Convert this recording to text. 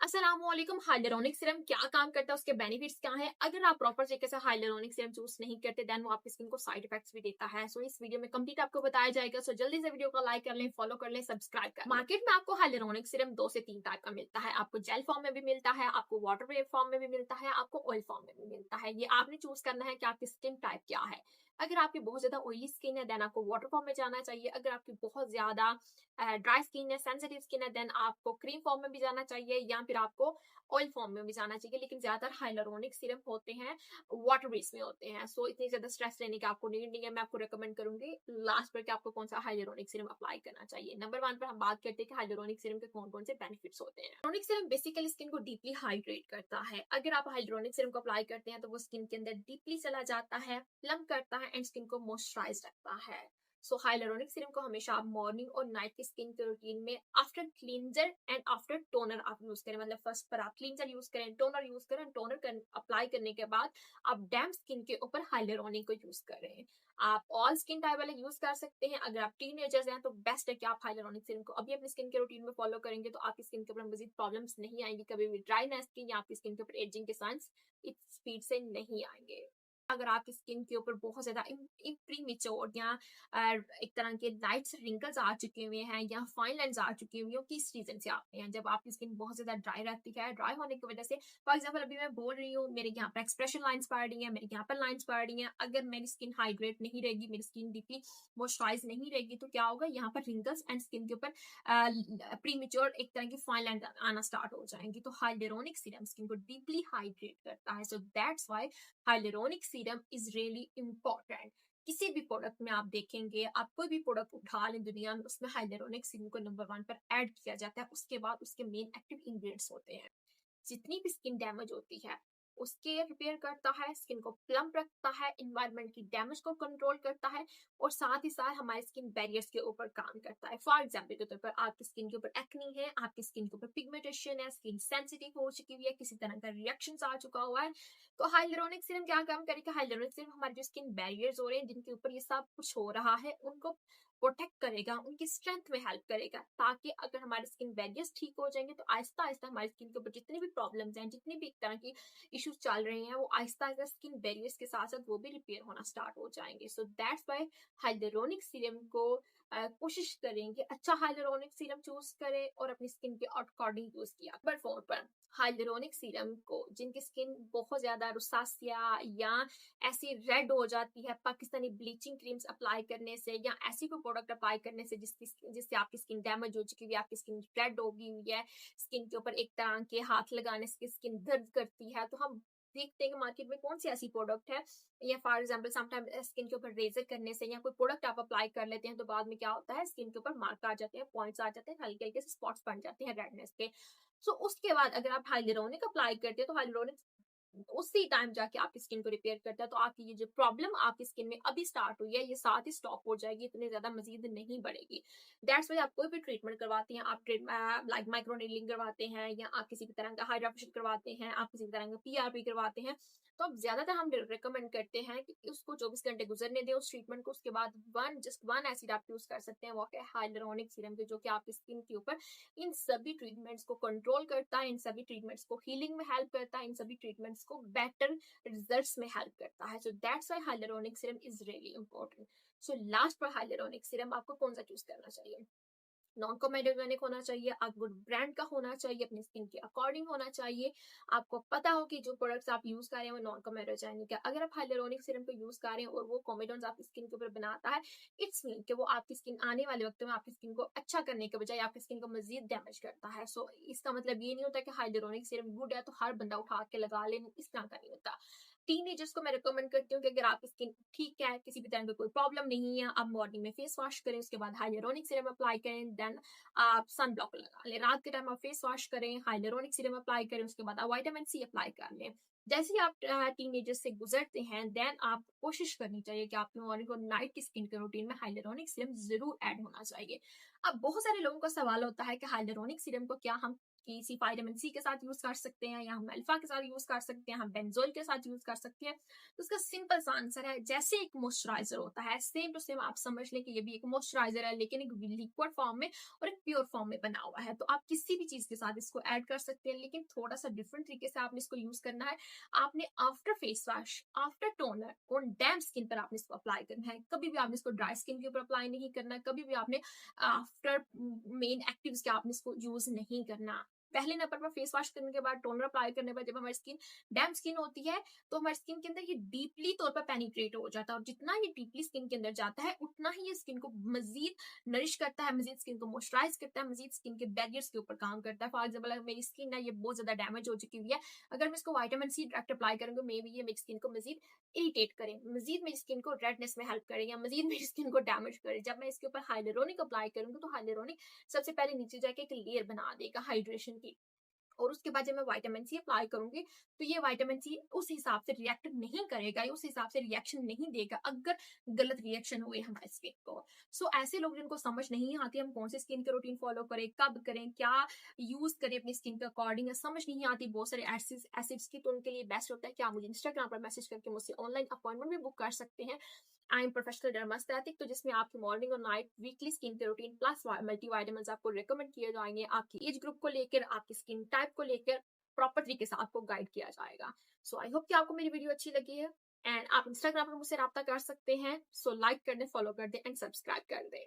अस्सलामुअलैकुम। Hyaluronic serum क्या काम करता है, उसके बेनिफिट्स क्या हैं? अगर आप प्रॉपर तरीके से हाइलुरोनिक सीरम चूज नहीं करते देन वो आपकी स्किन को साइड इफेक्ट्स भी देता है। सो इस वीडियो में कंप्लीट आपको बताया जाएगा। सो जल्दी से वीडियो को लाइक कर लें, फॉलो कर लें, सब्सक्राइब कर लें। मार्केट में आपको हाइलुरोनिक सीरम 2 से 3 टाइप का मिलता है। आपको जेल फॉर्म में भी मिलता है, आपको वाटर वेव फॉर्म में भी मिलता है, आपको ऑयल फॉर्म में भी मिलता है। ये आपने चूज करना है कि आपकी स्किन टाइप क्या है। अगर आपकी बहुत ज्यादा ऑयली स्किन है देन आपको वाटर फॉर्म में जाना चाहिए। अगर आपकी बहुत ज्यादा ड्राई स्किन है, सेंसिटिव स्किन है, देन आपको क्रीम फॉर्म में भी जाना चाहिए या फिर आपको ऑयल फॉर्म में भी जाना चाहिए। लेकिन ज्यादातर हाइलुरोनिक सीरम होते हैं वाटर बेस में होते हैं। सो इतनी ज्यादा स्ट्रेस लेने की आपको नीड नहीं है। मैं आपको रिकमेंड करूंगी लास्ट पर कि आपको कौन सा हाइलुरोनिक सीरम अप्लाई करना चाहिए। नंबर 1 पर हम बात करते हैं कि हाइलुरोनिक सीरम के कौन कौन से बेनिफिट्स होते हैं। हाइलुरोनिक सीरम बेसिकली स्किन को डीपली हाइड्रेट करता है। अगर आप हाइलुरोनिक सीरम को अप्लाई करते हैं तो वो स्किन के अंदर डीपली चला जाता है, प्लम्प करता है एंड स्किन को मॉइस्चराइज रखता है। सो हाइलुरोनिक सीरम को हमेशा आप मॉर्निंग और नाइट की स्किन के रूटीन में after cleanser and after toner आप यूज करें। मतलब फर्स्ट पर आप क्लींजर यूज करें, टोनर यूज करें, टोनर अप्लाई करने के बाद आप डैम्प स्किन के ऊपर हाइलुरोनिक को यूज करें। आप ऑल स्किन टाइप वाले यूज कर सकते हैं। अगर आप टीनेजर्स हैं तो बेस्ट है कि आप हाइलुरोनिक सीरम को अभी अपनी स्किन के रूटीन में फॉलो करेंगे तो आपकी स्किन के ऊपर मजीद प्रॉब्लम्स नहीं आएंगी। कभी भी ड्राइनेस की या आपकी स्किन के ऊपर एजिंग के साइंस इस स्पीड से नहीं आएंगे। अगर आपकी स्किन के ऊपर बहुत ज्यादा प्रीमेच्योर या एक तरह के लाइट्स रिंकल्स आ चुके हुए हैं या फाइन लाइंस आ चुकी हुई हैं, किस रीजन से आते हैं? जब आपकी स्किन बहुत ज्यादा ड्राई रहती है, ड्राई होने की वजह से फॉर एग्जांपल अभी मैं बोल रही हूँ मेरे यहाँ पर एक्सप्रेशन लाइंस पड़ रही है, मेरे यहाँ पर लाइंस पड़ रही हैं। अगर मेरी स्किन हाइड्रेट नहीं रहेगी, मेरी स्किन डीपली मॉइस्चराइज नहीं रहेगी तो क्या होगा, यहाँ पर रिंकल्स एंड स्किन के ऊपर प्रीमेच्योर एक तरह की फाइन लाइन आना स्टार्ट हो जाएंगी। तो हाइलुरोनिक सीरम स्किन को डीपली हाइड्रेट करता है। So that's why hyaluronic serum is really important. किसी भी प्रोडक्ट में आप देखेंगे, आप कोई भी प्रोडक्ट उठा लें दुनिया में, उसमें हाइलुरोनिक सीरम को नंबर 1 पर ऐड किया जाता है। उसके बाद उसके मेन एक्टिव इंग्रेडिएंट्स होते हैं। जितनी भी स्किन डैमेज होती है उसके रिपेयर करता है, स्किन को प्लम्प रखता है, इन्वायरमेंट की डैमेज को कंट्रोल करता है और साथ ही साथ हमारे स्किन बैरियर्स के ऊपर काम करता है। फॉर एग्जाम्पल के तौर पर आपकी स्किन के ऊपर एक्नी है, आपकी स्किन के ऊपर पिगमेंटेशन है, स्किन सेंसिटिव हो चुकी हुई है, किसी तरह का रिएक्शन आ चुका हुआ है, तो हाइलुरोनिक सीरम क्या काम करेगा? हाइलुरोनिक सीरम हमारे जो स्किन बैरियर्स हो रहे हैं, जिनके ऊपर ये सब कुछ हो रहा है, उनको प्रोटेक्ट करेगा, उनकी स्ट्रेंथ में हेल्प करेगा, ताकि अगर हमारे स्किन बैरियर्स ठीक हो जाएंगे तो आहिस्ता आहिस्ता हमारी स्किन के ऊपर जितनी भी प्रॉब्लम्स हैं, जितनी भी एक तरह की इश्यूज चल रहे हैं, वो आहिस्ता आहिस्ता स्किन बैरियर्स के साथ साथ वो भी रिपेयर होना स्टार्ट हो जाएंगे। So that's why hyaluronic serum को कोशिश करें कि अच्छा हाइलुरोनिक सीरम चूज करें और अपनी स्किन के अकॉर्डिंग यूज किया। नंबर 4 पर हाइलुरोनिक सीरम को जिनकी स्किन बहुत ज्यादा रुसासिया या ऐसी रेड हो जाती है पाकिस्तानी ब्लीचिंग क्रीम्स अप्लाई करने से या ऐसी कोई प्रोडक्ट अप्लाई करने से जिससे आपकी स्किन डैमेज हो चुकी हुई है, आपकी स्किन रेड हो गई हुई है, स्किन के ऊपर एक तरह के हाथ लगाने से स्किन दर्द करती है, तो हम देखते हैं कि मार्केट में कौन सी ऐसी प्रोडक्ट है। या फॉर एग्जांपल समटाइम स्किन के ऊपर रेजर करने से या कोई प्रोडक्ट आप अप्लाई कर लेते हैं तो बाद में क्या होता है, स्किन के ऊपर मार्क आ जाते हैं, पॉइंट्स आ जाते हैं, हल्के हल्के से स्पॉट्स बन जाते हैं रेडनेस के। सो उसके बाद अगर आप हाइलुरोनिक अप्लाई करते हैं तो हाइलुरोनिक उसी टाइम जाके आपकी स्किन को रिपेयर करता है। तो आपकी ये जो प्रॉब्लम आपकी स्किन में अभी स्टार्ट हुई है ये साथ ही स्टॉप हो जाएगी, इतनी ज्यादा मजीद नहीं बढ़ेगी। दैट्स वाई आप कोई भी ट्रीटमेंट करवाते हैं, आप लाइक माइक्रोनेडलिंग करवाते हैं या आप किसी भी तरह का हाइड्रा फेशियल करवाते हैं, आप किसी भी तरह का पीआरपी करवाते हैं, तो अब ज्यादातर हम रिकमेंड करते हैं कि उसको 24 घंटे गुजरने दें उस ट्रीटमेंट को। उसके बाद जस्ट वन एसिड आप यूज कर सकते हैं, वो है हाइलुरोनिक सीरम के, जो कि आपकी स्किन के ऊपर इन सभी ट्रीटमेंट्स को कंट्रोल करता है, इन सभी ट्रीटमेंट्स को हीलिंग में हेल्प करता है, इन सभी ट्रीटमेंट्स को बेटर रिजल्ट्स में हेल्प करता है। So that's why hyaluronic serum is really important. So last पर हाइलुरोनिक सीरम आपको कौन सा चूज करना चाहिए? नॉन कॉमेडोजेनिक होना चाहिए, आप गुड ब्रांड का होना चाहिए, अपनी स्किन के अकॉर्डिंग होना चाहिए, आपको पता हो कि जो प्रोडक्ट्स आप यूज कर रहे हैं वो नॉन कॉमेडोजेनिक है। अगर आप हाइलुरोनिक सीरम को यूज कर रहे हैं और वो कॉमेडोन्स आपकी स्किन के ऊपर बनाता है, इट्स मीन कि वो आपकी स्किन आने वाले वक्त में आपकी स्किन को अच्छा करने के बजाय आपकी स्किन को मजीद डैमेज करता है। सो इसका मतलब ये नहीं होता कि हाइलुरोनिक सीरम गुड है तो हर बंदा उठा के लगा ले, इस तरह का नहीं होता। टीनेजर्स को मैं रिकमेंड करती हूँ कि अगर आपकी स्किन ठीक है, किसी भी तरह की कोई प्रॉब्लम नहीं है, आप मॉर्निंग में फेस वॉश करें, उसके बाद हाइलुरोनिक सीरम अप्लाई करें, देन आप सन ब्लॉक लगा लें, रात के टाइम आप फेस वॉश करें, हाइलुरोनिक सीरम अप्लाई करें, उसके बाद आप विटामिन सी अप्लाई कर लें। जैसे ही आप टीनेजर्स से गुजरते हैं देन आप कोशिश करनी चाहिए कि आपके मॉर्निंग और नाइट की स्किन के रूटीन में हाइलुरोनिक सीरम जरूर ऐड होना चाहिए। अब बहुत सारे लोगों का सवाल होता है कि हाइलुरोनिक सीरम को क्या हम किसी विटामिन सी के साथ यूज कर सकते हैं, या हम अल्फा के साथ यूज कर सकते हैं, हम बेंजोइल के साथ यूज कर सकते हैं। तो इसका सिंपल सा आंसर है, जैसे एक मॉइस्चराइजर होता है, सेम टू सेम आप समझ लें कि ये भी एक मॉइस्चराइजर है, लेकिन एक लिक्विड फॉर्म में और एक प्योर फॉर्म में बना हुआ है। तो आप किसी भी चीज के साथ इसको ऐड कर सकते हैं, लेकिन थोड़ा सा डिफरेंट तरीके से आपने इसको यूज करना है। आपने after face wash, after toner, on damp skin पर आपने इसको अप्लाई करना है। कभी भी आपने इसको ड्राई स्किन के ऊपर अप्लाई नहीं करना है, कभी भी आपने आफ्टर मेन एक्टिव्स के आपने इसको यूज नहीं करना। पहले नंबर पर फेस वॉश करने के बाद, टोनर अप्लाई करने के बाद जब हमारी स्किन डैम्प स्किन होती है, तो हमारी स्किन के अंदर ये डीपली तौर पर पेनिट्रेट हो जाता है, और जितना ये डीपली स्किन के अंदर जाता है, उतना ही ये स्किन को मजीद नरिश करता है, मजीद स्किन को मॉइस्चराइज करता है, मजीद स्किन के बैरियर्स के ऊपर काम करता है। फॉर एग्जाम्पल, अगर मेरी स्किन है ये बहुत ज्यादा डैमेज हो चुकी हुई है, अगर मैं इसको विटामिन सी डायरेक्ट अप्लाई करूंगी, मे बी ये मेरी स्किन को मजीद इरिटेट करें, मजीद मेरी स्किन को रेडनेस में हेल्प करे, या मजीद मेरी स्किन को डैमेज करे। जब मैं इसके ऊपर हाइलुरोनिक अप्लाई करूंगी, तो हाइलुरोनिक सबसे पहले नीचे जाके एक लेयर बना देगा हाइड्रेशन की, और उसके बाद जब मैं विटामिन सी अप्लाई करूंगी, तो ये विटामिन सी उस हिसाब से रिएक्ट नहीं करेगा, उस हिसाब से रिएक्शन नहीं देगा अगर गलत रिएक्शन हुए हमारे स्किन को। सो ऐसे लोग जिनको समझ नहीं आती हम कौन से स्किन के रूटीन फॉलो करें, कब करें, क्या यूज करें अपनी स्किन के अकॉर्डिंग, समझ नहीं आती बहुत सारे एसिड्स की, तो उनके लिए बेस्ट होता है कि आप मुझे इंस्टाग्राम पर मैसेज करके मुझसे ऑनलाइन अपॉइंटमेंट भी बुक कर सकते हैं। आई एम प्रोफेशनल डर्मास्थेटिक, तो जिसमें आपकी मॉर्निंग और नाइट वीकली स्किन के रूटीन प्लस मल्टीविटामिन्स आपको रिकमेंड किए जाएंगे, आपकी एज ग्रुप को लेकर, आपकी स्किन टाइप को लेकर प्रॉपर तरीके से आपको गाइड किया जाएगा। सो आई होप कि आपको मेरी वीडियो अच्छी लगी है, एंड आप इंस्टाग्राम पर मुझसे राब्ता कर सकते हैं। सो लाइक कर दें, फॉलो कर दें एंड सब्सक्राइब कर दें।